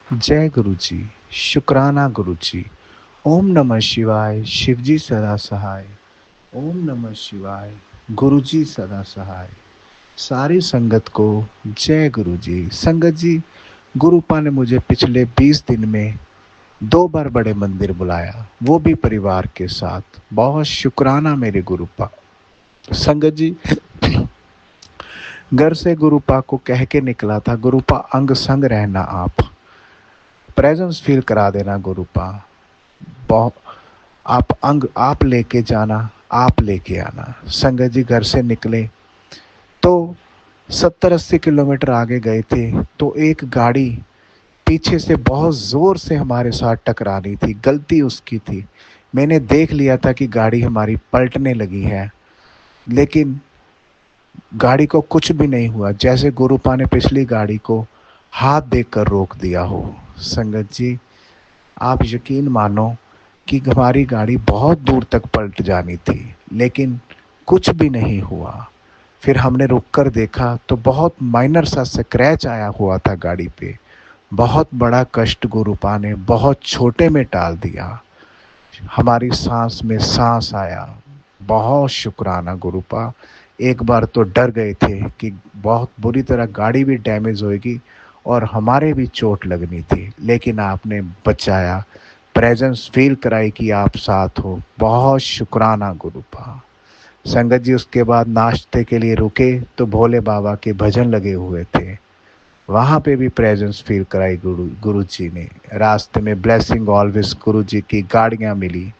जय गुरु जी। शुक्राना गुरु जी। ओम नमः शिवाय। शिव जी सदा सहाय। ओम नमः शिवाय। गुरु जी सदा सहाय। सारी संगत को जय गुरु जी। संगत जी, गुरुपा ने मुझे पिछले 20 दिन में 2 बार बड़े मंदिर बुलाया, वो भी परिवार के साथ। बहुत शुक्राना मेरे गुरुपा। संगत जी, घर से गुरुपा को कह के निकला था, गुरुपा अंग संग रहना, आप प्रेजेंस फील करा देना गुरुपा। बहुत आप अंग आप लेके जाना, आप लेके आना। संगत जी घर से निकले तो 70-80 किलोमीटर आगे गए थे तो एक गाड़ी पीछे से बहुत जोर से हमारे साथ टकरा रही थी। गलती उसकी थी। मैंने देख लिया था कि गाड़ी हमारी पलटने लगी है, लेकिन गाड़ी को कुछ भी नहीं हुआ, जैसे गुरुपा ने पिछली गाड़ी को हाथ देकर रोक दिया हो। संगत जी, आप यकीन मानो कि हमारी गाड़ी बहुत दूर तक पलट जानी थी, लेकिन कुछ भी नहीं हुआ। फिर हमने रुक कर देखा तो बहुत माइनर सा स्क्रैच आया हुआ था गाड़ी पे। बहुत बड़ा कष्ट गुरुपा ने बहुत छोटे में टाल दिया। हमारी सांस में सांस आया। बहुत शुक्राना गुरुपा। एक बार तो डर गए थे कि बहुत बुरी तरह गाड़ी भी डैमेज होगी और हमारे भी चोट लगनी थी, लेकिन आपने बचाया, प्रेजेंस फील कराई कि आप साथ हो। बहुत शुक्राना गुरुपा। संगत जी, उसके बाद नाश्ते के लिए रुके तो भोले बाबा के भजन लगे हुए थे, वहां पे भी प्रेजेंस फील कराई गुरु जी ने। रास्ते में ब्लेसिंग ऑलवेज गुरु जी की गाड़ियां मिली,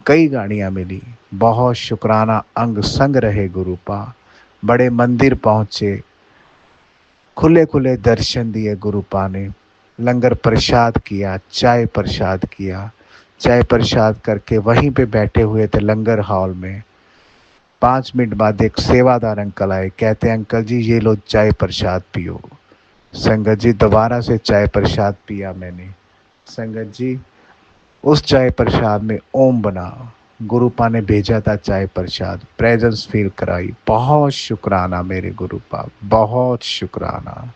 कई गाड़ियां मिली। बहुत शुक्राना, अंग संग रहे गुरुपा। बड़े मंदिर पहुंचे, खुले खुले दर्शन दिए गुरुपा ने। लंगर प्रसाद किया, चाय प्रसाद किया। चाय प्रसाद करके वहीं पे बैठे हुए थे लंगर हॉल में। 5 मिनट बाद एक सेवादार अंकल आए, कहते अंकल जी ये लो चाय प्रसाद पियो। संगत जी, दोबारा से चाय प्रसाद पिया मैंने। संगत जी, उस चाय प्रसाद में ओम बना। गुरुपा ने भेजा था चाय प्रसाद, प्रेजेंस फील कराई। बहुत शुक्राना मेरे गुरुपा, बहुत शुक्राना।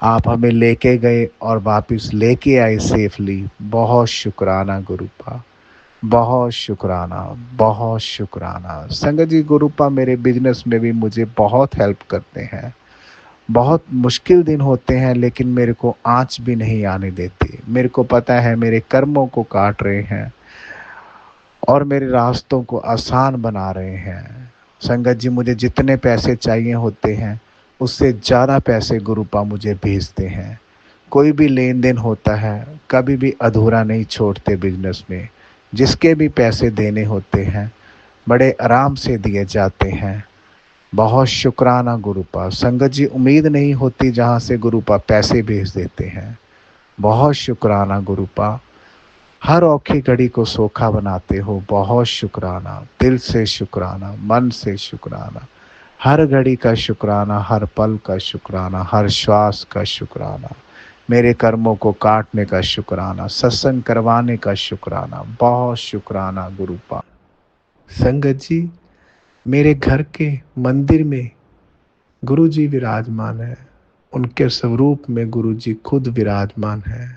आप हमें लेके गए और वापस लेके आए सेफली। बहुत शुक्राना गुरुपा, बहुत शुक्राना, बहुत शुक्राना। संगत जी, गुरुपा मेरे बिजनेस में भी मुझे बहुत हेल्प करते हैं। बहुत मुश्किल दिन होते हैं लेकिन मेरे को आँच भी नहीं आने देते। मेरे को पता है मेरे कर्मों को काट रहे हैं और मेरे रास्तों को आसान बना रहे हैं। संगत जी, मुझे जितने पैसे चाहिए होते हैं उससे ज़्यादा पैसे गुरुपा मुझे भेजते हैं। कोई भी लेन देन होता है कभी भी अधूरा नहीं छोड़ते बिजनेस में। जिसके भी पैसे देने होते हैं बड़े आराम से दिए जाते हैं। बहुत शुक्राना गुरुपा। संगत जी, उम्मीद नहीं होती जहाँ से गुरुपा पैसे भेज देते हैं। बहुत शुक्राना गुरुपा। हर औखी घड़ी को सोखा बनाते हो। बहुत शुक्राना, दिल से शुक्राना, मन से शुक्राना। हर घड़ी का शुक्राना, हर पल का शुक्राना, हर श्वास का शुक्राना। मेरे कर्मों को काटने का शुक्राना, सत्संग करवाने का शुक्राना। बहुत शुक्राना गुरुपा। संगत जी, मेरे घर के मंदिर में गुरु जी विराजमान है। उनके स्वरूप में गुरु जी खुद विराजमान है।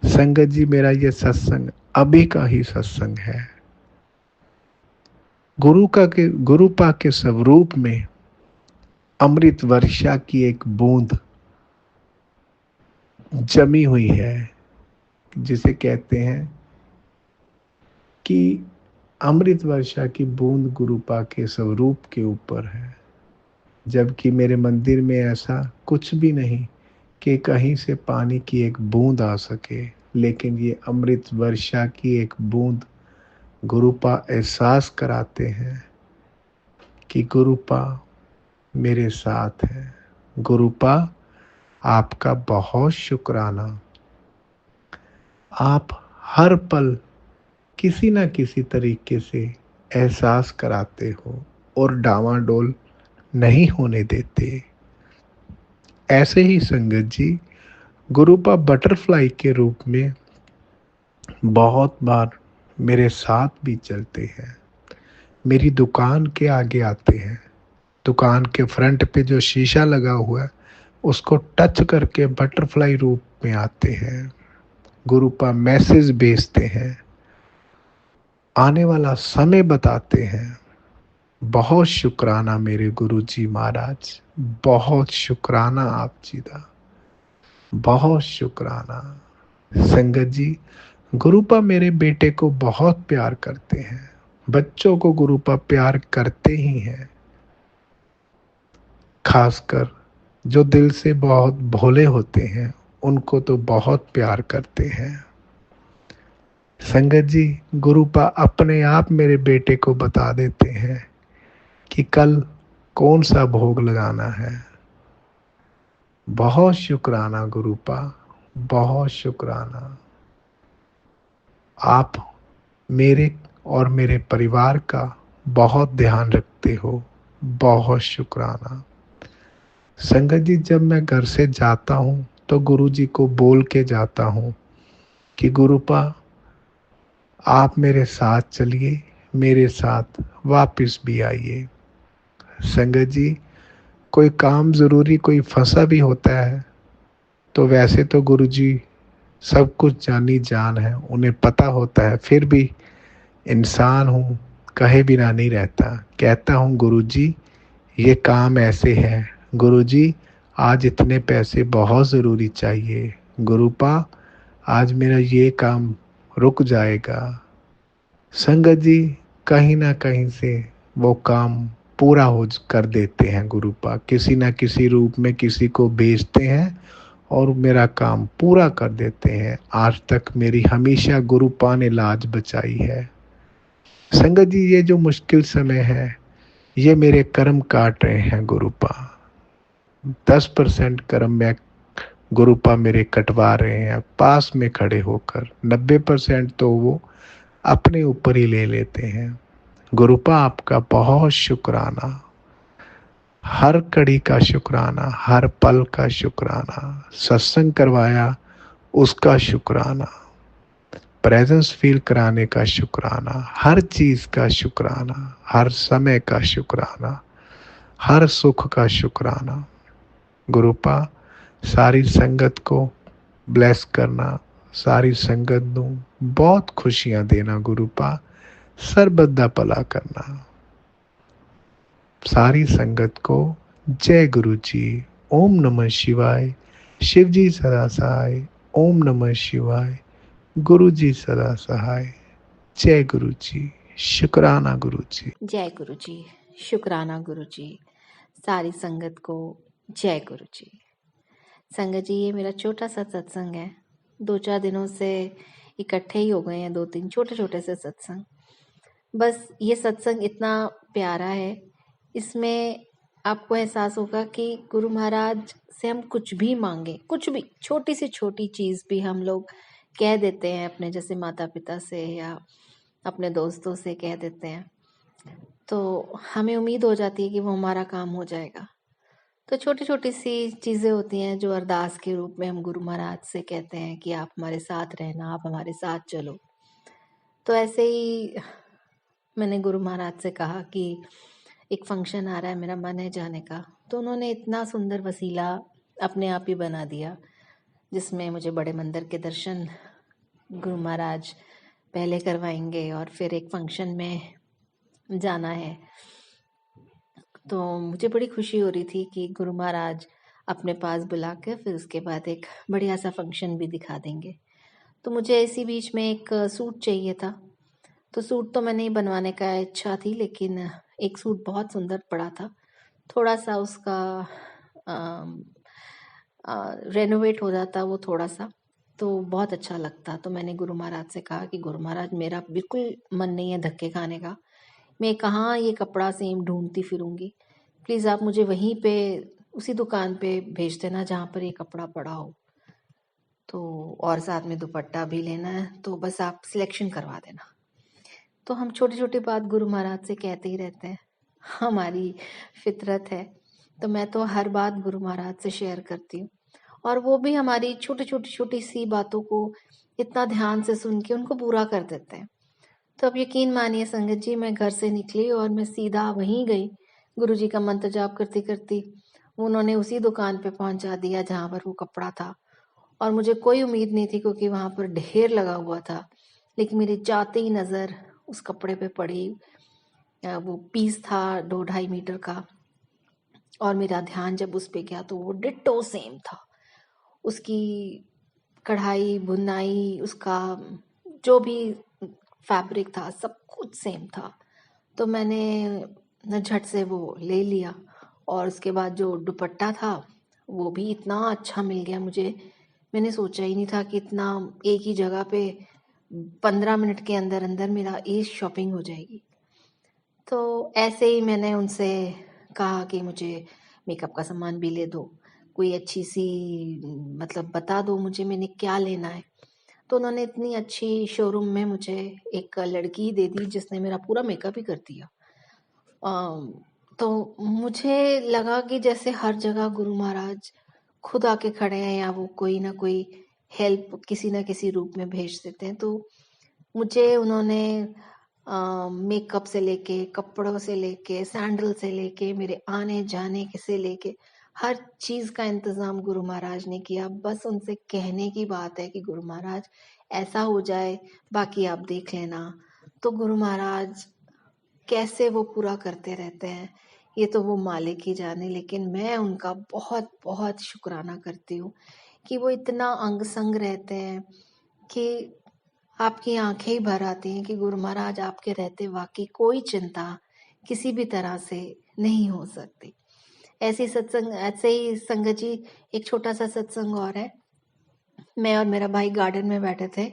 संगत जी, मेरा ये सत्संग अभी का ही सत्संग है। गुरुपा के स्वरूप में अमृत वर्षा की एक बूंद जमी हुई है, जिसे कहते हैं कि अमृत वर्षा की बूंद गुरुपा के स्वरूप के ऊपर है। जबकि मेरे मंदिर में ऐसा कुछ भी नहीं कि कहीं से पानी की एक बूंद आ सके, लेकिन ये अमृत वर्षा की एक बूंद गुरुपा एहसास कराते हैं कि गुरुपा मेरे साथ है। गुरुपा, आपका बहुत शुक्राना। आप हर पल किसी न किसी तरीके से एहसास कराते हो और डावाडोल नहीं होने देते। ऐसे ही संगत जी, गुरुपा बटरफ्लाई के रूप में बहुत बार मेरे साथ भी चलते हैं। मेरी दुकान के आगे आते हैं। दुकान के फ्रंट पे जो शीशा लगा हुआ है उसको टच करके बटरफ्लाई रूप में आते हैं, गुरुपा मैसेज भेजते हैं, आने वाला समय बताते हैं। बहुत शुक्राना मेरे गुरुजी महाराज, बहुत शुक्राना आप जी दा, बहुत शुक्राना। संगत जी, गुरुपा मेरे बेटे को बहुत प्यार करते हैं। बच्चों को गुरुपा प्यार करते ही हैं, खासकर जो दिल से बहुत भोले होते हैं उनको तो बहुत प्यार करते हैं। संगत जी, गुरुपा अपने आप मेरे बेटे को बता देते हैं कि कल कौन सा भोग लगाना है। बहुत शुक्राना गुरुपा, बहुत शुक्राना। आप मेरे और मेरे परिवार का बहुत ध्यान रखते हो, बहुत शुक्राना। संगत जी, जब मैं घर से जाता हूँ तो गुरुजी को बोल के जाता हूँ कि गुरुपा आप मेरे साथ चलिए, मेरे साथ वापस भी आइए। संगत जी, कोई काम ज़रूरी कोई फंसा भी होता है तो वैसे तो गुरुजी सब कुछ जानी जान है, उन्हें पता होता है, फिर भी इंसान हूँ, कहे बिना नहीं रहता। कहता हूँ गुरुजी ये काम ऐसे है, गुरुजी आज इतने पैसे बहुत ज़रूरी चाहिए, गुरुपा आज मेरा ये काम रुक जाएगा। संगत जी, कहीं ना कहीं से वो काम पूरा हो कर देते हैं गुरुपा, किसी ना किसी रूप में किसी को भेजते हैं और मेरा काम पूरा कर देते हैं। आज तक मेरी हमेशा गुरुपा ने लाज बचाई है। संगत जी, ये जो मुश्किल समय है ये मेरे कर्म काट रहे हैं गुरुपा। 10% कर्म में गुरुपा मेरे कटवा रहे हैं पास में खड़े होकर, 90% तो वो अपने ऊपर ही ले लेते हैं। गुरुपा आपका बहुत शुक्राना, हर कड़ी का शुक्राना, हर पल का शुक्राना, सत्संग करवाया उसका शुक्राना, प्रेजेंस फील कराने का शुक्राना, हर चीज का शुक्राना, हर समय का शुक्राना, हर सुख का शुक्राना। गुरुपा सारी संगत को ब्लेस करना, सारी संगत दूं बहुत खुशियां देना गुरुपा, सर्वदा भला करना। सारी संगत को जय गुरु जी। ओम नमः शिवाय। शिव जी सदा सहाय। ओम नमः शिवाय। गुरु जी सदा सहाय। जय गुरु जी। शुक्राना गुरु जी। जय गुरु जी। शुक्राना गुरु जी। सारी संगत को जय गुरु जी। संगत जी, ये मेरा छोटा सा सत्संग है, 2-4 दिनों से इकट्ठे ही हो गए हैं 2-3 छोटे छोटे से सत्संग। बस ये सत्संग इतना प्यारा है, इसमें आपको एहसास होगा कि गुरु महाराज से हम कुछ भी मांगे, कुछ भी छोटी से छोटी चीज़ भी हम लोग कह देते हैं अपने जैसे माता पिता से या अपने दोस्तों से कह देते हैं, तो हमें उम्मीद हो जाती है कि वो हमारा काम हो जाएगा। तो छोटी छोटी सी चीज़ें होती हैं जो अरदास के रूप में हम गुरु महाराज से कहते हैं कि आप हमारे साथ रहना, आप हमारे साथ चलो। तो ऐसे ही मैंने गुरु महाराज से कहा कि एक फंक्शन आ रहा है, मेरा मन है जाने का। तो उन्होंने इतना सुंदर वसीला अपने आप ही बना दिया, जिसमें मुझे बड़े मंदिर के दर्शन गुरु महाराज पहले करवाएंगे और फिर एक फंक्शन में जाना है। तो मुझे बड़ी खुशी हो रही थी कि गुरु महाराज अपने पास बुला कर फिर उसके बाद एक बढ़िया सा फंक्शन भी दिखा देंगे। तो मुझे इसी बीच में एक सूट चाहिए था, तो सूट तो मैंने बनवाने का इच्छा थी, लेकिन एक सूट बहुत सुंदर पड़ा था, थोड़ा सा उसका रेनोवेट हो जाता वो थोड़ा सा, तो बहुत अच्छा लगता। तो मैंने गुरु महाराज से कहा कि गुरु महाराज, मेरा बिल्कुल मन नहीं है धक्के खाने का, मैं कहाँ ये कपड़ा सेम ढूंढती फिरूंगी, प्लीज़ आप मुझे वहीं पे उसी दुकान पे भेज देना जहाँ पर ये कपड़ा पड़ा हो। तो और साथ में दुपट्टा भी लेना है, तो बस आप सिलेक्शन करवा देना। तो हम छोटी छोटी बात गुरु महाराज से कहते ही रहते हैं, हमारी फितरत है। तो मैं तो हर बात गुरु महाराज से शेयर करती हूँ, और वो भी हमारी छोटी छोटी छोटी सी बातों को इतना ध्यान से सुन के उनको पूरा कर देते हैं। तो अब यकीन मानिए संगत जी, मैं घर से निकली और मैं सीधा वहीं गई, गुरु जी का मंत्र जाप करती करती उन्होंने उसी दुकान पे पहुंचा दिया जहाँ पर वो कपड़ा था। और मुझे कोई उम्मीद नहीं थी क्योंकि वहां पर ढेर लगा हुआ था। लेकिन मेरी जाते ही नज़र उस कपड़े पे पड़ी। वो पीस था 2-2.5 मीटर का, और मेरा ध्यान जब उस पे गया तो वो डिट्टो सेम था। उसकी कढ़ाई बुनाई, उसका जो भी फैब्रिक था, सब कुछ सेम था। तो मैंने न झट से वो ले लिया, और उसके बाद जो दुपट्टा था वो भी इतना अच्छा मिल गया मुझे। मैंने सोचा ही नहीं था कि इतना एक ही जगह पे 15 मिनट के अंदर अंदर मेरा ये शॉपिंग हो जाएगी। तो ऐसे ही मैंने उनसे कहा कि मुझे मेकअप का सामान भी ले दो, कोई अच्छी सी मतलब बता दो मुझे मैंने क्या लेना है। तो उन्होंने इतनी अच्छी शोरूम में मुझे एक लड़की दे दी जिसने मेरा पूरा मेकअप ही कर दिया। अम, तो मुझे लगा कि जैसे हर जगह गुरु महाराज खुद आके खड़े हैं, या वो कोई ना कोई हेल्प किसी ना किसी रूप में भेज देते हैं। तो मुझे उन्होंने मेकअप से लेके, कपड़ों से लेके, सैंडल से लेके, मेरे आने जाने के से लेके हर चीज का इंतजाम गुरु महाराज ने किया। बस उनसे कहने की बात है कि गुरु महाराज ऐसा हो जाए, बाकी आप देख लेना। तो गुरु महाराज कैसे वो पूरा करते रहते हैं, ये तो वो मालिक ही जाने। लेकिन मैं उनका बहुत बहुत शुक्राना करती हूँ कि वो इतना अंग संग रहते हैं कि आपकी आंखें ही भर आती हैं कि गुरु महाराज आपके रहते वाकई कोई चिंता किसी भी तरह से नहीं हो सकती। ऐसी सत्संग, ऐसे ही संगत जी, एक छोटा सा सत्संग और है। मैं और मेरा भाई गार्डन में बैठे थे।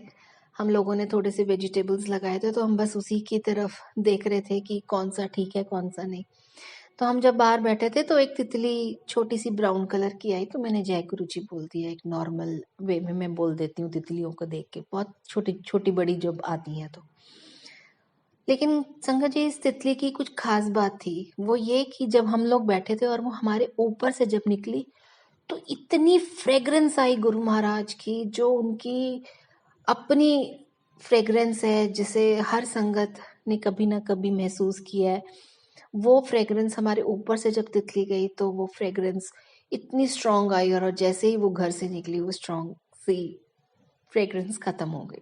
हम लोगों ने थोड़े से वेजिटेबल्स लगाए थे, तो हम बस उसी की तरफ देख रहे थे कि कौन सा ठीक है कौन सा नहीं। तो हम जब बाहर बैठे थे तो एक तितली छोटी सी ब्राउन कलर की आई, तो मैंने जय गुरु जी बोल दिया। एक नॉर्मल वे में मैं बोल देती हूँ तितलियों को देख के, बहुत छोटी छोटी बड़ी जब आती हैं तो। लेकिन संगत जी, इस तितली की कुछ खास बात थी, वो ये कि जब हम लोग बैठे थे और वो हमारे ऊपर से जब निकली तो इतनी फ्रेग्रेंस आई गुरु महाराज की, जो उनकी अपनी फ्रेग्रेंस है, जिसे हर संगत ने कभी ना कभी महसूस किया है। वो फ्रेग्रेंस हमारे ऊपर से जब तितली गई तो वो फ्रेग्रेंस इतनी स्ट्रांग आई, और जैसे ही वो घर से निकली वो स्ट्रांग सी फ्रेग्रेंस खत्म हो गई।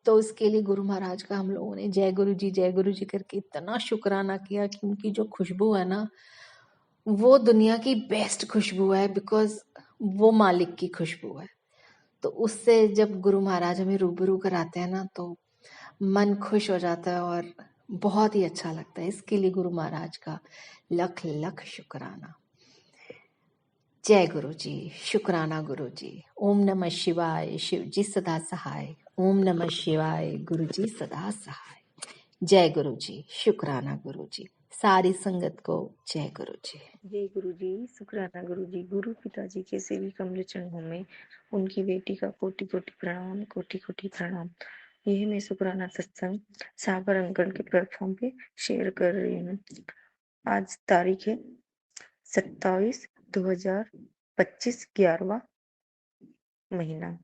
तो उसके लिए गुरु महाराज का हम लोगों ने जय गुरु जी करके इतना शुक्राना किया कि उनकी जो खुशबू है ना, वो दुनिया की बेस्ट खुशबू है, बिकॉज वो मालिक की खुशबू है। तो उससे जब गुरु महाराज हमें रूबरू कराते हैं ना, तो मन खुश हो जाता है और बहुत ही अच्छा लगता है। इसके लिए गुरु महाराज का लख लख शुक्राना। जय गुरु जी, शुक्राना गुरु जी। ओम नमः शिवाय, शिव जी सदा सहाय। ओम नमः शिवाय, गुरु जी सदा सहाय। जय गुरु जी, शुक्राना गुरु जी। सारी संगत को जय गुरु जी। जय गुरु जी, शुक्राना गुरु जी। गुरु पिताजी के सेवी कमल चरणों में उनकी बेटी का कोटि कोटि प्रणाम, कोटि कोटि प्रणाम। यह मैं शुक्राना सत्संग सागर अंकल के प्लेटफॉर्म पे शेयर कर रही हूँ। आज तारीख है 27/2025, 11वां महीना।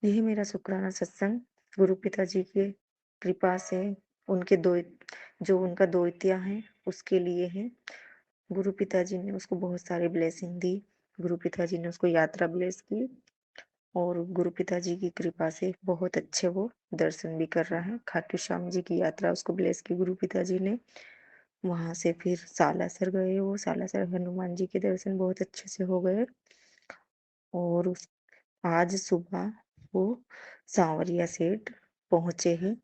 यह मेरा शुक्राना सत्संग गुरु पिताजी के कृपा से उनके जो उनका द्वितीया है उसके लिए है। गुरु पिताजी ने उसको बहुत सारी ब्लेसिंग दी। गुरु पिताजी ने उसको यात्रा ब्लेस की, और गुरु पिताजी की कृपा से बहुत अच्छे वो दर्शन भी कर रहा है। खाटू श्याम जी की यात्रा उसको ब्लेस की गुरु पिताजी ने। वहां से फिर सालासर गए, वो सालासर हनुमान जी के दर्शन बहुत अच्छे से हो गए। और आज सुबह वो सांवरिया सेठ पहुंचे हैं।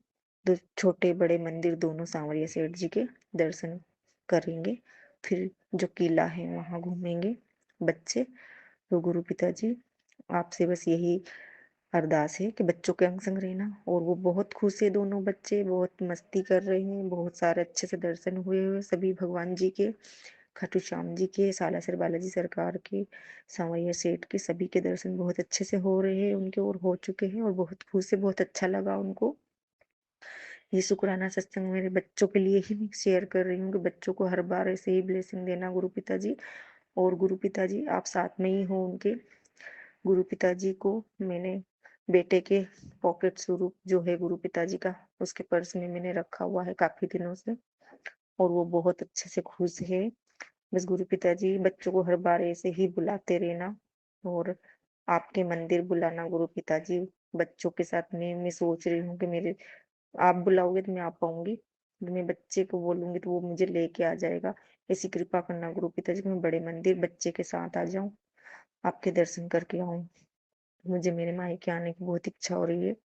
दो छोटे बड़े मंदिर दोनों सांवरिया सेठ जी के दर्शन करेंगे। फिर जो किला है वहां घूमेंगे बच्चे। तो गुरु पिताजी आपसे बस यही अरदास है कि बच्चों के अंग संग रहना। और वो बहुत खुश है, दोनों बच्चे बहुत मस्ती कर रहे हैं। बहुत सारे अच्छे से दर्शन हुए हुए सभी भगवान जी के, खाटू श्याम जी के, सालासर बालाजी सरकार के, सांवरिया सेठ के, सभी के दर्शन बहुत अच्छे से हो रहे हैं उनके, और हो चुके हैं। और बहुत खुश है, बहुत अच्छा लगा उनको। ये शुक्राना सत्संग मेरे बच्चों के लिए ही मैं शेयर कर रही हूँ कि बच्चों को हर बार ऐसे ही ब्लेसिंग देना गुरु पिताजी। और गुरु पिताजी आप साथ में ही हो उनके। गुरु पिताजी को मैंने बेटे के पॉकेट स्वरूप जो है गुरु पिताजी का, उसके पर्स में मैंने रखा हुआ है काफी दिनों से, और वो बहुत अच्छे से खुश है। बस गुरु पिताजी बच्चों को हर बार ऐसे ही बुलाते रहना, और आपके मंदिर बुलाना गुरु पिताजी। बच्चों के साथ मैं सोच रही हूँ कि मेरे आप बुलाओगे तो मैं आ पाऊँगी। मैं बच्चे को बोलूँगी तो वो मुझे लेके आ जाएगा। ऐसी कृपा करना गुरु पिताजी कि मैं बड़े मंदिर बच्चे के साथ आ जाऊँ, आपके दर्शन करके आऊँ। मुझे मेरे मायके आने की बहुत इच्छा हो रही है।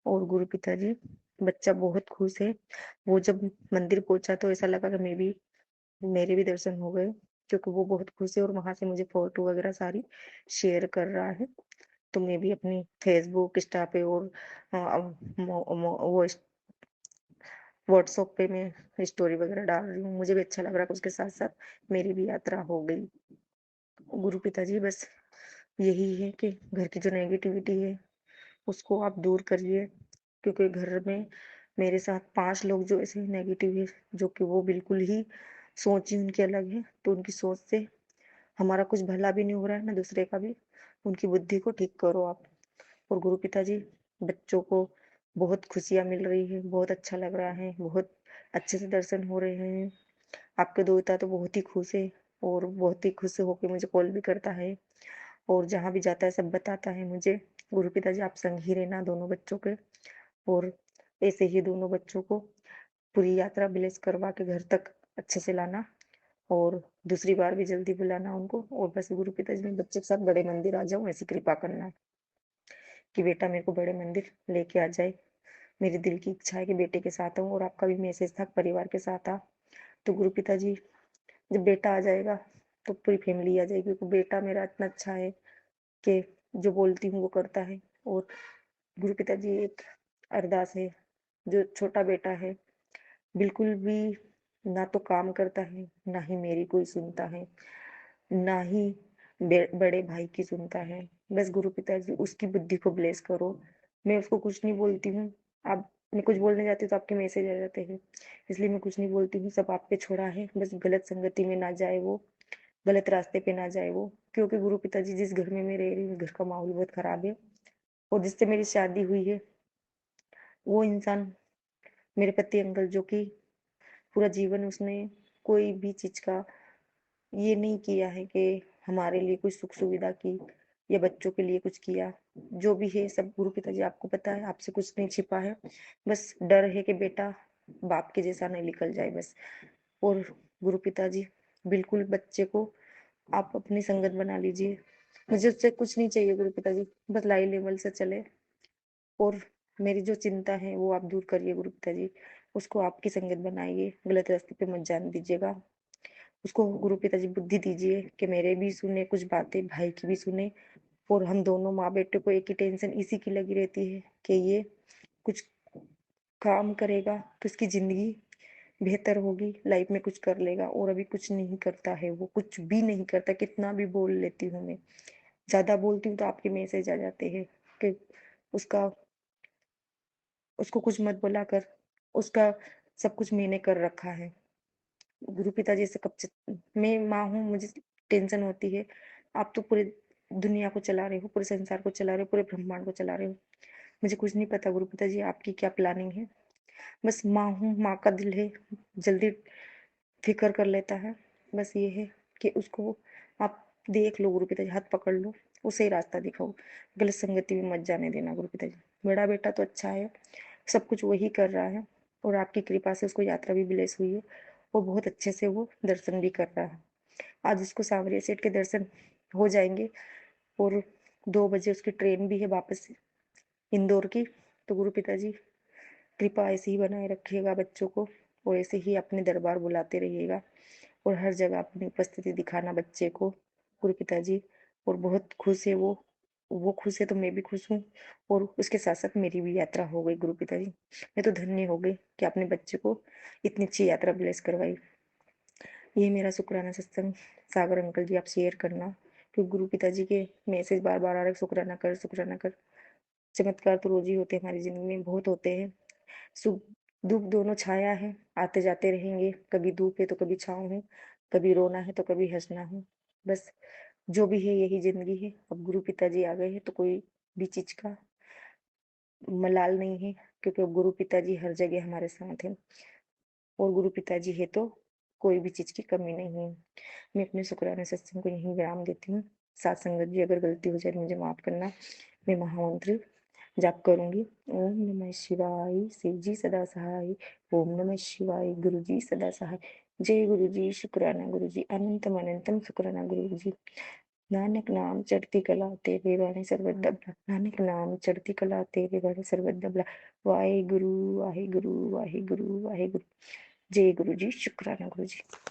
और गुरु पिताजी, बच्चा बहुत खुश है। वो जब मंदिर पहुँचा तो ऐसा लगा कि मेरे भी दर्शन हो गए, क्योंकि वो बहुत खुश है और वहाँ से मुझे फ़ोटो वगैरह सारी शेयर कर रहा है। तो मैं भी अपनी फ़ेसबुक, इंस्टा पे और मो मो वो व्हाट्सएप पे मैं स्टोरी वगैरह डाल रही हूँ। मुझे भी अच्छा लग रहा है कि उसके साथ-साथ मेरी भी यात्रा हो गई। गुरु पिताजी, बस यही है कि घर की जो नेगेटिविटी है उसको आप दूर करिए, क्योंकि घर में मेरे साथ 5 लोग जो ऐसे नेगेटिव है, जो कि वो बिल्कुल ही सोच ही उनकी अलग है, तो उनकी सोच से हमारा कुछ भला भी नहीं हो रहा है ना दूसरे का भी। उनकी बुद्धि को ठीक करो आप। और गुरु पिताजी, बच्चों को बहुत खुशियाँ मिल रही है, बहुत अच्छा लग रहा है, बहुत अच्छे से दर्शन हो रहे हैं। आपके दोता तो बहुत ही खुश है और बहुत ही खुश होके मुझे कॉल भी करता है और जहाँ भी जाता है सब बताता है मुझे। गुरु पिताजी, आप संग ही रहना दोनों बच्चों के, और ऐसे ही दोनों बच्चों को पूरी यात्रा ब्लेस करवा के घर तक अच्छे से लाना, और दूसरी बार भी जल्दी बुलाना उनको। और बस गुरु पिताजी, मैं बच्चे के साथ बड़े मंदिर आ जाऊं, ऐसी कृपा करना कि बेटा मेरे को बड़े मंदिर लेके आ जाए। मेरे दिल की इच्छा है कि बेटे के साथ आऊं, और आपका भी मैसेज था परिवार के साथ आ। तो गुरु पिताजी, जब बेटा आ जाएगा तो पूरी फैमिली आ जाएगी, क्योंकि बेटा मेरा इतना अच्छा है कि जो बोलती हूँ वो करता है। और गुरु पिताजी, एक अरदास है, जो छोटा बेटा है बिल्कुल भी ना तो काम करता है, ना ही मेरी कोई सुनता है, ना ही बड़े भाई की सुनता है। बस गुरु पिताजी, उसकी बुद्धि को ब्लेस करो। मैं उसको कुछ नहीं बोलती हूँ। आप, मैं कुछ बोलने जाती हूँ तो आपके मैसेज आ जाते हैं, इसलिए मैं कुछ नहीं बोलती हूँ, सब आप पे छोड़ा है। बस गलत संगति में ना जाए वो, गलत रास्ते पे ना जाए वो, क्योंकि गुरु पिताजी, जिस घर में मैं रह रही हूँ घर का माहौल बहुत खराब है। और जिससे मेरी शादी हुई है वो इंसान, मेरे पति अंकल, जो कि पूरा जीवन उसने कोई भी चीज का ये नहीं किया है कि हमारे लिए कुछ सुख सुविधा की या बच्चों के लिए कुछ किया। जो भी है सब गुरु पिताजी आपको पता है, आपसे कुछ नहीं छिपा है। बस डर है कि बेटा बाप के जैसा नहीं निकल जाए बस। और गुरु पिताजी, बिल्कुल बच्चे को आप अपनी संगत बना लीजिए। मुझे उससे कुछ नहीं चाहिए गुरु पिताजी, बस लाई लेवल से चले। और मेरी जो चिंता है वो आप दूर करिए गुरु पिताजी। उसको आपकी संगत बनाइए, गलत रास्ते पे मत जाने दीजिएगा। उसको गुरु पिताजी बुद्धि दीजिए कि मेरे भी सुने कुछ बातें, भाई की भी सुने। और हम दोनों माँ बेटे को एक ही टेंशन इसी की लगी रहती है कि ये कुछ काम करेगा तो इसकी जिंदगी बेहतर होगी, लाइफ में कुछ कर लेगा। और अभी कुछ नहीं करता है, वो कुछ भी नहीं करता। कितना भी बोल लेती हूँ मैं, ज्यादा बोलती हूँ तो आपके मैसेज आ जाते हैं कि उसका उसको कुछ मत बोला कर, उसका सब कुछ मैंने कर रखा है। गुरु पिताजी से कब से मैं माँ हूँ, मुझे टेंशन होती है। आप तो पूरे दुनिया को चला रहे हो, पूरे संसार को चला रहे हो, पूरे ब्रह्मांड को चला रहे हो। मुझे कुछ नहीं पता गुरु पिताजी आपकी क्या प्लानिंग है। बस माँ हूँ, माँ का दिल है, जल्दी फिक्र कर लेता है। बस ये है कि उसको आप देख लो गुरु पिताजी, हाथ पकड़ लो, उसे ही रास्ता दिखाओ। गलत संगति में मत जाने देना गुरु पिताजी। बड़ा बेटा तो अच्छा है, सब कुछ वही कर रहा है, और आपकी कृपा से उसको यात्रा भी ब्लेस हुई है। वो बहुत अच्छे से वो दर्शन भी कर रहा है। आज उसको सांवरिया सेठ के दर्शन हो जाएंगे, और 2 बजे उसकी ट्रेन भी है वापस इंदौर की। तो गुरु पिताजी, कृपा ऐसे ही बनाए रखिएगा बच्चों को, और ऐसे ही अपने दरबार बुलाते रहिएगा, और हर जगह अपनी उपस्थिति दिखाना बच्चे को गुरु पिताजी। और बहुत खुश है वो खुश है तो मैं भी खुश हूँ। और उसके साथ साथ मेरी भी यात्रा हो गई गुरु पिताजी। मैं तो धन्य हो गई कि अपने बच्चे को इतनी अच्छी यात्रा ब्लेस करवाई। ये मेरा शुक्राना सत्संग सागर अंकल जी, आप शेयर करना, क्योंकि गुरु पिताजी के मैसेज बार बार आ रहे, शुक्राना कर, शुक्राना कर। चमत्कार तो रोज ही होते हैं, हमारी जिंदगी में बहुत होते हैं। सुख दुख दोनों छाया है, आते जाते रहेंगे। कभी धूप है तो कभी छाँव है, कभी रोना है तो कभी हंसना है। बस जो भी है यही जिंदगी है। अब गुरु पिताजी आ गए हैं तो कोई भी चीज का मलाल नहीं है, क्योंकि अब गुरु पिताजी हर जगह हमारे साथ हैं। और गुरु पिताजी है तो कोई भी चीज की कमी नहीं है। मैं अपने शुक्राना सत्संग को यहीं विराम देती हूँ। साथ संगत जी, अगर गलती हो जाए तो मुझे माफ करना। मैं महामंत्र जाप करूंगी। ओम नमः शिवाय, शिव जी सदा सहाय। ओम नमः शिवाय, गुरु जी सदा सहाय। जय गुरु जी, शुक्राना गुरु जी, अनंतम अनंतम शुक्राना गुरु जी। नानक नाम चढ़ती कला तेरे बाणी सर्वत दबला। नानक नाम चढ़ती कला तेरे बाणी सर्वत दबला। वाहे गुरु वाहे गुरु वाहे गुरु वाहे गुरु। जय गुरु जी, शुक्राना गुरु जी।